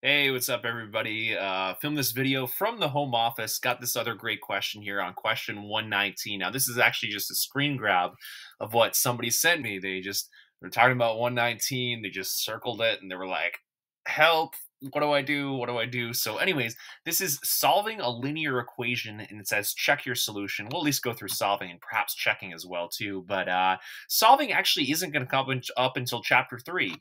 Hey, what's up, everybody? Filmed this video from the home office. Got this other great question here on question 119. Now, this is actually just a screen grab of what somebody sent me. They're talking about 119. They just circled it and they were like, help. What do I do? What do I do? So, anyways, this is solving a linear equation and it says check your solution. We'll at least go through solving and perhaps checking as well, too. But solving actually isn't going to come up until chapter 3.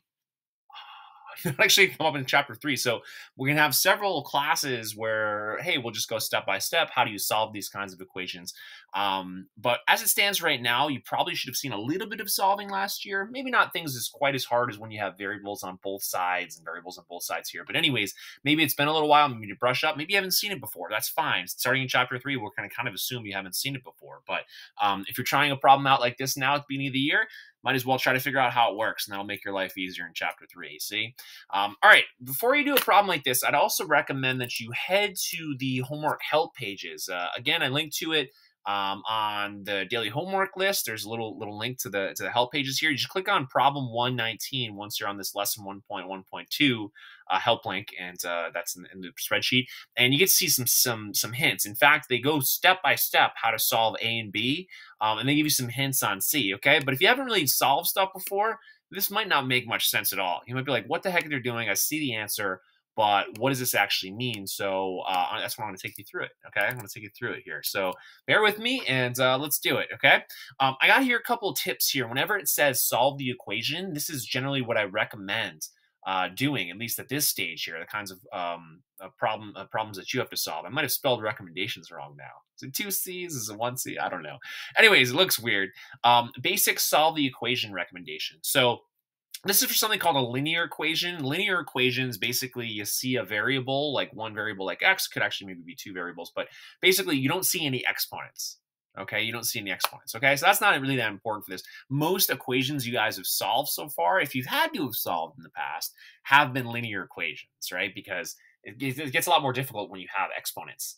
It'll actually come up in chapter 3. So we're going to have several classes where, hey, we'll just go step by step. How do you solve these kinds of equations? But as it stands right now, you probably should have seen a little bit of solving last year. Maybe not things as quite as hard as when you have variables on both sides and variables on both sides here. But anyways, maybe it's been a little while. Maybe to brush up. Maybe you haven't seen it before. That's fine. Starting in chapter 3, we're going to kind of assume you haven't seen it before. But if you're trying a problem out like this now at the beginning of the year, might as well try to figure out how it works, and that'll make your life easier in chapter 3. See? All right, before you do a problem like this, I'd also recommend that you head to the homework help pages. Again, I linked to it on the daily homework list. There's a little link to the help pages here. You just click on problem 119 once you're on this lesson 1.1.2 help link, and that's in the spreadsheet. And you get to see some hints. In fact, they go step by step how to solve A and B, and they give you some hints on C. Okay, but if you haven't really solved stuff before, this might not make much sense at all. You might be like, what the heck are they doing? I see the answer, but what does this actually mean? So that's why I'm going to take you through it. Okay, I'm going to take you through it here. So bear with me and let's do it. Okay, I got here a couple of tips here. Whenever it says solve the equation, this is generally what I recommend doing, at least at this stage here, the kinds of problems that you have to solve. I might have spelled recommendations wrong now. Is it two C's? Is it one C? I don't know. Anyways, it looks weird. Basic solve the equation recommendation. So this is for something called a linear equation. Linear equations, basically, you see a variable, like one variable like x, could actually maybe be two variables, but basically you don't see any exponents. Okay, you don't see any exponents. Okay, so that's not really that important for this. Most equations you guys have solved so far, if you've had to have solved in the past, have been linear equations, right? Because it gets a lot more difficult when you have exponents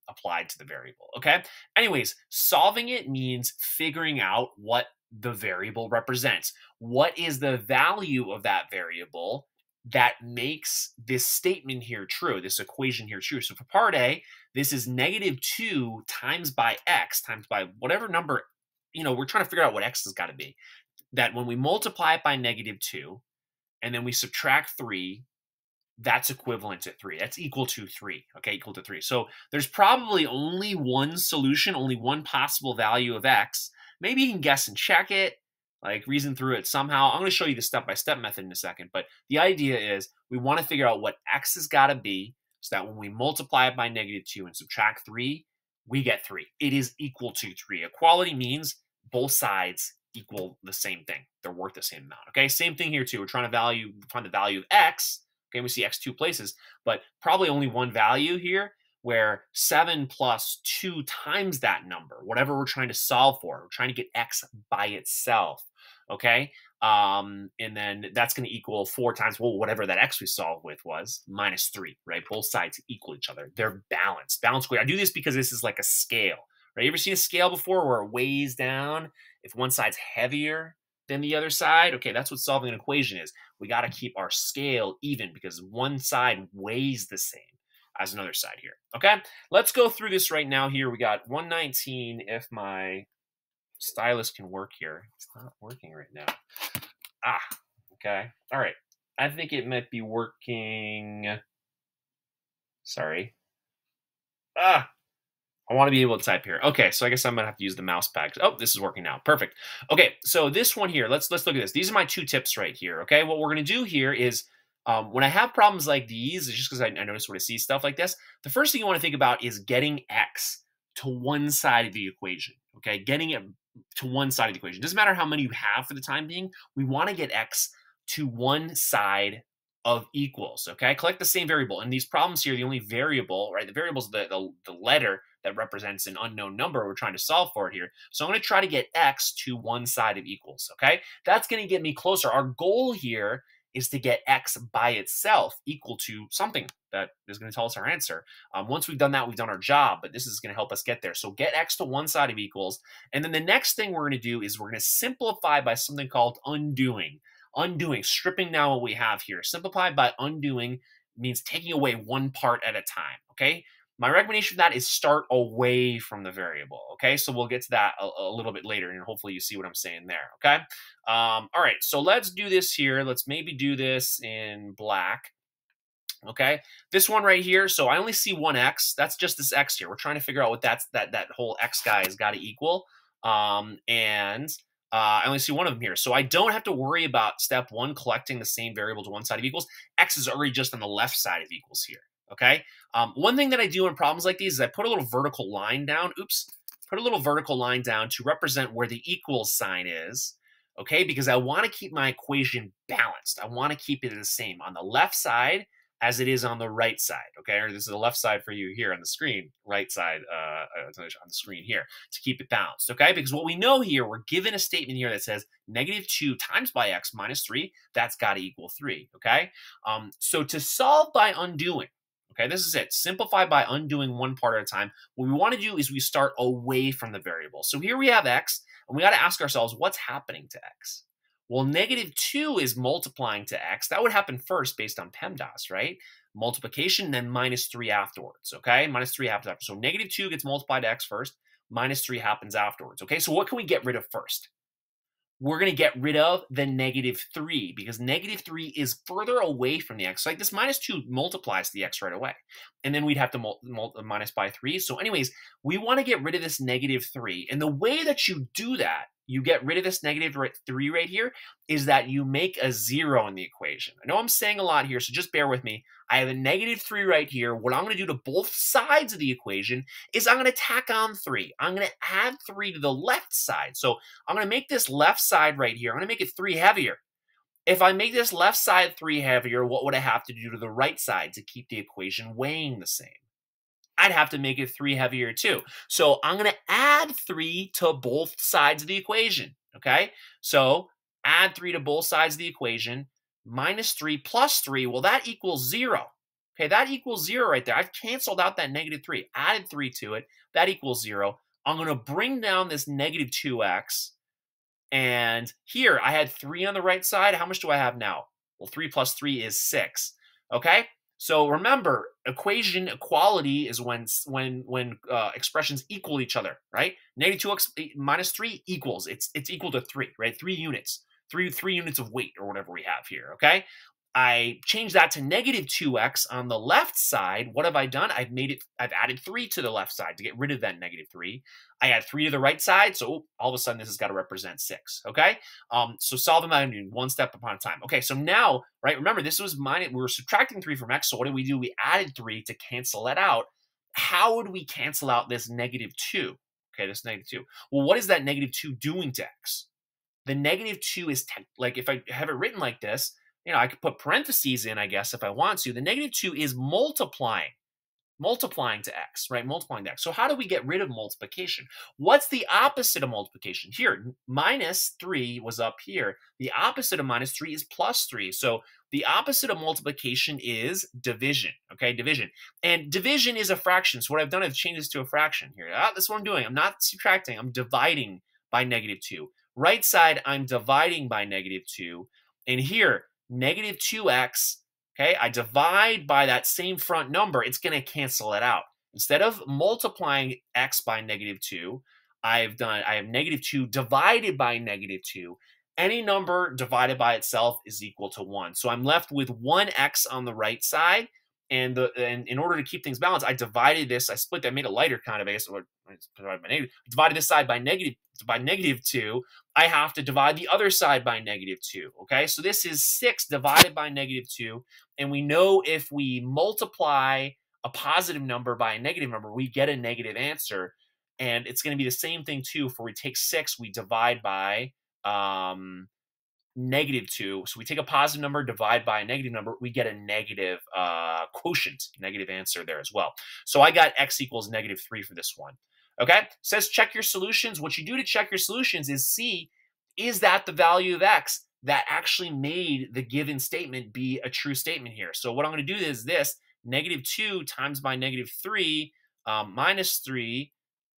applied to the variable. Okay, anyways, solving it means figuring out what the variable represents. What is the value of that variable that makes this statement here true, this equation here true? So for part A, this is -2 times by x times by whatever number, we're trying to figure out what x has got to be. That when we multiply it by -2 and then we subtract 3, that's equivalent to 3. That's equal to 3, okay, equal to 3. So there's probably only one solution, only one possible value of x. Maybe you can guess and check it, like reason through it somehow. I'm going to show you the step-by-step method in a second, but the idea is we want to figure out what x has got to be so that when we multiply it by -2 and subtract 3, we get 3. It is equal to 3. Equality means both sides equal the same thing. They're worth the same amount, okay? Same thing here too. We're trying to find the value of x. Okay, we see x two places, but probably only one value here where 7 plus 2 times that number, whatever we're trying to solve for. We're trying to get x by itself, okay? And then that's going to equal 4 times, well, whatever that x we solved with was, -3, right? Both sides equal each other. They're balanced. Balanced square. I do this because this is like a scale, right? You ever seen a scale before where it weighs down if one side's heavier than the other side? Okay, that's what solving an equation is. We got to keep our scale even because one side weighs the same as another side here. Okay, let's go through this right now here. We got 119. If my stylus can work here. It's not working right now. Okay. All right. I think it might be working. Sorry. I want to be able to type here. Okay, so I guess I'm gonna have to use the mouse pad. Oh, this is working now. Perfect. Okay, so this one here, let's look at this. These are my 2 tips right here. Okay, what we're gonna do here is when I have problems like these, it's just because I notice when I see stuff like this, the first thing you want to think about is getting x to one side of the equation. Okay, getting it to one side of the equation. Doesn't matter how many you have for the time being. We want to get x to one side of equals. Okay, collect the same variable. And these problems here, the only variable, right? The variable is the letter that represents an unknown number we're trying to solve for it here. So I'm going to try to get x to one side of equals, okay? That's going to get me closer. Our goal here is to get x by itself equal to something that is going to tell us our answer. Once we've done that, we've done our job, but this is going to help us get there. So get x to one side of equals. And then the next thing we're going to do is we're going to simplify by something called undoing. Undoing, stripping down what we have here. Simplify by undoing means taking away one part at a time, okay? My recommendation for that is start away from the variable, okay? So we'll get to that a little bit later, and hopefully you see what I'm saying there, okay? All right, so let's do this here. Let's maybe do this in black, okay? This one right here, so I only see one x. That's just this x here. We're trying to figure out what that whole x guy has got to equal, I only see one of them here. So I don't have to worry about step one, collecting the same variable to one side of equals. X is already just on the left side of equals here, okay? One thing that I do in problems like these is I put a little vertical line down. Oops. Put a little vertical line down to represent where the equals sign is, okay? Because I want to keep my equation balanced. I want to keep it the same on the left side as it is on the right side, okay? Or this is the left side for you here on the screen, right side on the screen here to keep it balanced, okay? Because what we know here, we're given a statement here that says -2 times by x minus 3, that's got to equal 3, okay? So to solve by undoing, okay, this is it. Simplify by undoing one part at a time. What we want to do is we start away from the variable. So here we have x, and we got to ask ourselves, what's happening to x? Well, -2 is multiplying to x. That would happen first based on PEMDAS, right? Multiplication, then -3 afterwards, okay? -3 happens after. So -2 gets multiplied to x first, -3 happens afterwards, okay? So what can we get rid of first? We're going to get rid of the -3 because -3 is further away from the x. So like this -2 multiplies the x right away. And then we'd have to minus by 3. So anyways, we want to get rid of this -3. And the way that you do that, you get rid of this -3 right here, is that you make a 0 in the equation. I know I'm saying a lot here, so just bear with me. I have a -3 right here. What I'm going to do to both sides of the equation is I'm going to tack on 3. I'm going to add 3 to the left side. So I'm going to make this left side right here, I'm going to make it 3 heavier. If I make this left side 3 heavier, what would I have to do to the right side to keep the equation weighing the same? I'd have to make it 3 heavier too. So I'm going to add 3 to both sides of the equation, okay? So add 3 to both sides of the equation, -3 plus 3, well, that equals 0. Okay, that equals 0 right there. I've canceled out that -3, added 3 to it. That equals 0. I'm going to bring down this -2x. And here, I had 3 on the right side. How much do I have now? Well, 3 plus 3 is 6. Okay? So remember, equation equality is when expressions equal each other, right? -2x minus 3 equals. It's equal to 3, right? 3 units. 3 units of weight or whatever we have here, okay? I changed that to -2x on the left side. What have I done? I've added 3 to the left side to get rid of that -3. I add 3 to the right side, so all of a sudden this has got to represent 6, okay? So solve them out one step upon a time. Okay, so now, right, remember this was we were subtracting 3 from x, so what did we do? We added 3 to cancel that out. How would we cancel out this -2? Okay, this -2. Well, what is that -2 doing to x? The -2 is, like, if I have it written like this, you know, I could put parentheses in, I guess, if I want to. The -2 is multiplying to x, right? Multiplying to x. So how do we get rid of multiplication? What's the opposite of multiplication? Here, -3 was up here. The opposite of -3 is +3. So the opposite of multiplication is division, okay? Division. And division is a fraction. So what I've done, I've changed this to a fraction here. That's what I'm doing. I'm not subtracting. I'm dividing by -2. Right side, I'm dividing by -2. And here, -2x, okay, I divide by that same front number, it's going to cancel it out. Instead of multiplying x by -2, I have -2 divided by -2. Any number divided by itself is equal to 1. So I'm left with 1x on the right side. And in order to keep things balanced, I divided this. I split that, made it lighter kind of. I guess, divided this side by -2. I have to divide the other side by -2. Okay, so this is 6 divided by -2, and we know if we multiply a positive number by a negative number, we get a negative answer, and it's going to be the same thing too. For we take 6, we divide by -2. So we take a positive number, divide by a negative number, we get a negative quotient, negative answer there as well. So I got x equals -3 for this one. Okay, it says check your solutions. What you do to check your solutions is see, is that the value of x that actually made the given statement be a true statement here? So what I'm going to do is this, -2 times by -3 minus 3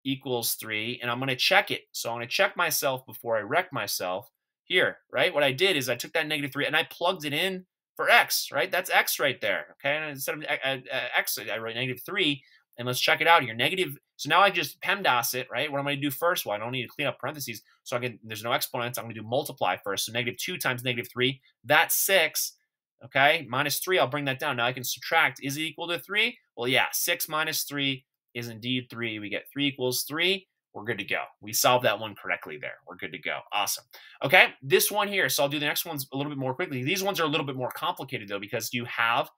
equals 3, and I'm going to check it. So I'm going to check myself before I wreck myself. Here, right? What I did is I took that -3 and I plugged it in for x, right? That's x right there, okay? And instead of x, I write -3, and let's check it out here. So now I just PEMDAS it, right? What am I going to do first? Well, I don't need to clean up parentheses, so there's no exponents. I'm going to do multiply first. So -2 times -3, that's 6, okay? -3, I'll bring that down. Now I can subtract. Is it equal to 3? Well, yeah, 6 minus 3 is indeed 3. We get 3 equals 3. We're good to go. We solved that one correctly there. We're good to go. Awesome. Okay, this one here. So I'll do the next ones a little bit more quickly. These ones are a little bit more complicated, though, because you have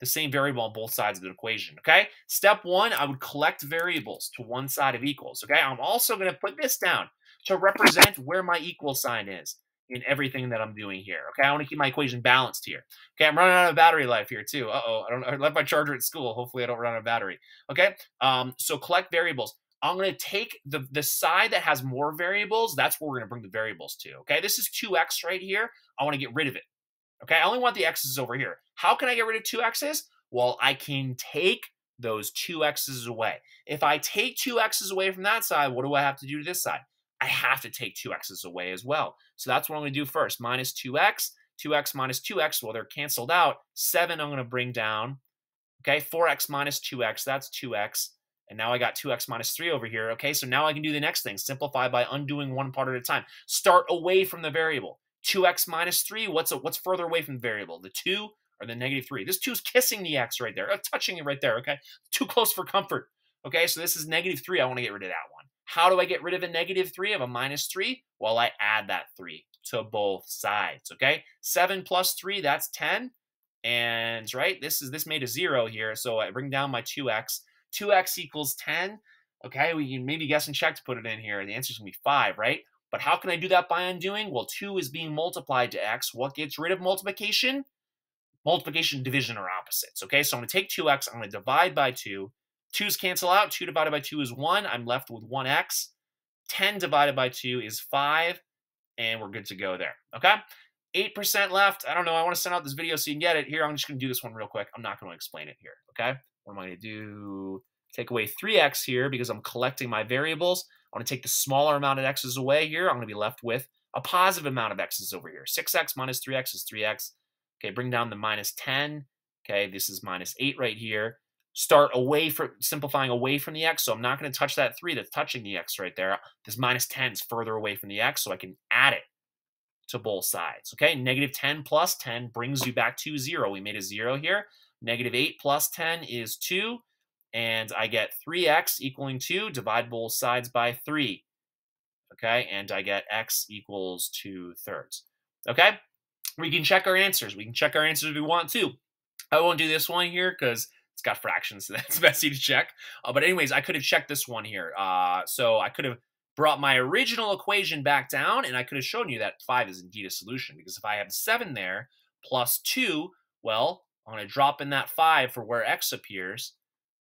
the same variable on both sides of the equation, okay? Step 1, I would collect variables to one side of equals, okay? I'm also going to put this down to represent where my equal sign is in everything that I'm doing here, okay? I want to keep my equation balanced here. Okay, I'm running out of battery life here, too. Uh-oh, I left my charger at school. Hopefully, I don't run out of battery, okay? So collect variables. I'm going to take the side that has more variables. That's where we're going to bring the variables to, okay? This is 2x right here. I want to get rid of it. Okay, I only want the x's over here. How can I get rid of 2 x's? Well, I can take those 2 x's away. If I take 2 x's away from that side, what do I have to do to this side? I have to take 2 x's away as well. So that's what I'm going to do first. Minus 2x, 2x minus 2x, well, they're canceled out. 7 I'm going to bring down. Okay, 4x minus 2x, that's 2x. And now I got 2x minus 3 over here. Okay, so now I can do the next thing. Simplify by undoing one part at a time. Start away from the variable. 2x minus 3, what's further away from the variable? The 2 or the -3? This 2 is kissing the x right there, touching it right there, okay? Too close for comfort, okay? So this is -3. I want to get rid of that one. How do I get rid of a -3 of a -3? Well, I add that 3 to both sides, okay? 7 plus 3, that's 10. And, right, this made a 0 here, so I bring down my 2x. 2x equals 10. Okay, we can maybe guess and check to put it in here. The answer is going to be 5, right? But how can I do that by undoing? Well, 2 is being multiplied to x. What gets rid of multiplication? Multiplication, division, or opposites. Okay, so I'm going to take 2x. I'm going to divide by 2. 2's cancel out. 2 divided by 2 is 1. I'm left with 1x. 10 divided by 2 is 5. And we're good to go there. Okay, 8% left. I don't know. I want to send out this video so you can get it. Here, I'm just going to do this one real quick. I'm not going to explain it here. Okay, what am I going to do? Take away 3x here because I'm collecting my variables. I want to take the smaller amount of x's away here. I'm going to be left with a positive amount of x's over here. 6x minus 3x is 3x. Okay, bring down the minus 10. Okay, this is minus 8 right here. Start simplifying away from the x, so I'm not going to touch that 3 that's touching the x right there. This minus 10 is further away from the x, so I can add it to both sides. Okay, -10 plus 10 brings you back to 0. We made a 0 here. -8 plus 10 is 2. And I get 3x equaling 2, divide both sides by 3. Okay, and I get x equals 2/3. Okay, we can check our answers. We can check our answers if we want to. I won't do this one here because it's got fractions, so that's messy to check. But anyways, I could have checked this one here. So I could have brought my original equation back down, and I could have shown you that 5 is indeed a solution, because if I have 7 there plus 2, well, I'm going to drop in that 5 for where x appears.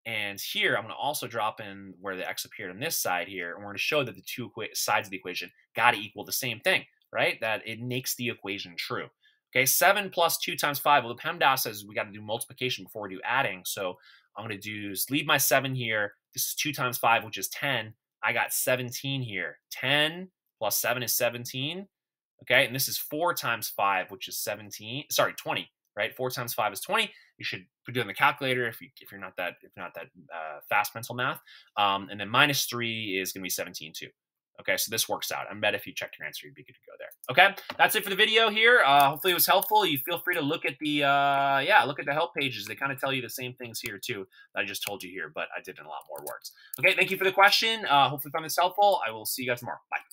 And here, I'm going to also drop in where the x appeared on this side here. And we're going to show that the two sides of the equation got to equal the same thing, right? That it makes the equation true. Okay, 7 plus 2 times 5. Well, the PEMDAS says we got to do multiplication before we do adding. So I'm going to do is leave my 7 here. This is 2 times 5, which is 10. I got 17 here. 10 plus 7 is 17. Okay, and this is 4 times 5, which is 20. Right, 4 times 5 is 20. You should put it in the calculator if you're not that fast mental math. And then minus 3 is going to be 17 too. Okay, so this works out. I bet if you checked your answer, you'd be good to go there. Okay, that's it for the video here. Hopefully it was helpful. You feel free to look at the look at the help pages. They kind of tell you the same things here too that I just told you here, but I did in a lot more words. Okay, thank you for the question. Hopefully you found this helpful. I will see you guys tomorrow. Bye.